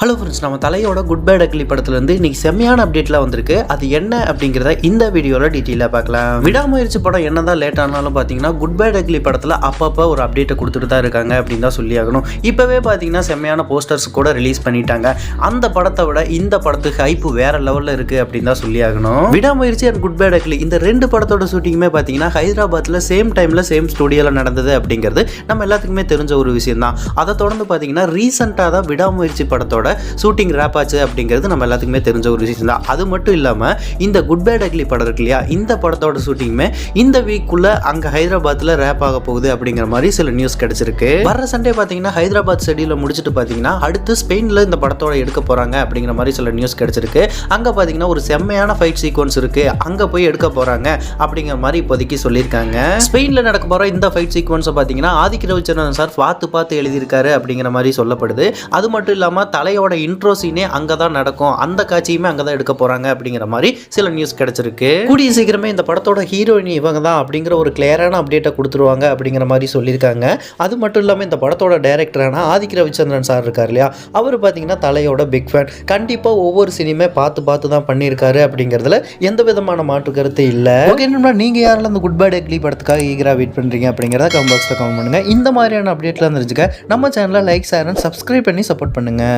Hello friends, நம்ம தலையோட good bad ugly படத்துலேருந்து இன்னைக்கு செம்மையான அப்டேட்லாம் வந்திருக்கு. அது என்ன அப்படிங்கிறத இந்த வீடியோவில் டீட்டெயிலாக பார்க்கலாம். விடாமுயற்சி படம் என்னதான் லேட் ஆனாலும் பார்த்தீங்கன்னா குட் பேட் அக்லி படத்தில் அப்பப்போ ஒரு அப்டேட்டை கொடுத்துட்டு தான் இருக்காங்க அப்படின்னு தான் சொல்லி ஆகணும். இப்போவே பார்த்தீங்கன்னா செம்மையான போஸ்டர்ஸ் கூட ரிலீஸ் பண்ணிட்டாங்க. அந்த படத்தை விட இந்த படத்துக்கு ஹைப்பு வேற லெவலில் இருக்குது அப்படின்னு தான் சொல்லி ஆகணும். விடாமுயற்சி அண்ட் குட் பேட் அக்லி இந்த ரெண்டு படத்தோட ஷூட்டிங்குமே பார்த்தீங்கன்னா ஹைதராபாத்தில் சேம் டைமில் சேம் ஸ்டுடியோவில் நடந்தது அப்படிங்கிறது நம்ம எல்லாத்துக்குமே தெரிஞ்ச ஒரு விஷயம் தான். அதை தொடர்ந்து பார்த்தீங்கன்னா ரீசெண்டாக தான் விடாமுயற்சி படத்தோட ஷூட்டிங் ரேப் ஆச்சு அப்படிங்கிறது நம்ம எல்லாத்துக்குமே தெரிஞ்ச ஒரு விஷயம் தான். அது மட்டும் இல்லாமல் இந்த குட் பேட் அக்லி படம் இருக்கு இல்லையா, இந்த படத்தோட ஷூட்டிங்குமே இந்த வீக்குள்ள அங்கே ஹைதராபாத்தில் ரேப் ஆக போகுது அப்படிங்கிற மாதிரி சில நியூஸ் கிடைச்சிருக்கு. வர சண்டே பார்த்தீங்கன்னா ஹைதராபாத் ஷெடியூலை முடிச்சுட்டு பார்த்தீங்கன்னா அடுத்து ஸ்பெயினில் இந்த படத்தோட எடுக்க போகிறாங்க அப்படிங்கிற மாதிரி சில நியூஸ் கிடைச்சிருக்கு. அங்கே பார்த்தீங்கன்னா ஒரு செம்மையான ஃபைட் சீக்வன்ஸ் இருக்கு, அங்கே போய் எடுக்க போகிறாங்க அப்படிங்கிற மாதிரி இப்போதைக்கு சொல்லியிருக்காங்க. ஸ்பெயினில் நடக்க போகிற இந்த ஃபைட் சீக்வன்ஸை பார்த்தீங்கன்னா ஆதிக் ரவிச்சந்திரன் சார் பார்த்து எழுதியிருக்காரு அப்படிங்கிற மாதிரி சொல்லப்படுது. அது மட்டும் இல்லாமல் தலையோட இன்ட்ரோ சீனே அங்கே தான் நடக்கும், அந்த காட்சியுமே அங்கே தான் எடுக்க போகிறாங்க அப்படிங்கிற மாதிரி சில நியூஸ் கிடைச்சிருக்கு. கூடிய சீக்கிரமே இந்த படத்தோட ஹீரோயின் இவங்க தான் அப்படிங்கிற ஒரு கிளியரான அப்டேட்டை கொடுத்துருவாங்க அப்படிங்கிற மாதிரி சொல்லியிருக்காங்க. அது மட்டும் இல்லாமல் இந்த படத்தோட டைரக்டரான ஆதிக் ரவிச்சந்திரன் சார் இருக்கார் இல்லையா, அவர் பார்த்தீங்கன்னா தலையோட பிக் ஃபேன். கண்டிப்பாக ஒவ்வொரு சினிமே பார்த்து தான் பண்ணியிருக்காரு அப்படிங்கிறதுல எந்த விதமான மாற்று கருத்து இல்லை. ஓகே, நீங்கள் யாரெல்லாம் இந்த குட் பேட் அக்லி படத்துக்காக ஈகராக வெயிட் பண்ணுறீங்க அப்படிங்கிறத கமெண்ட் பாக்ஸில் கமெண்ட் பண்ணுங்கள். இந்த மாதிரியான அப்டேட்லாம் தெரிஞ்சுக்க நம்ம சேனலை லைக், ஷேர் அண்ட் சப்ஸ்கிரைப் பண்ணி சப்போர்ட் பண்ணுங்கள்.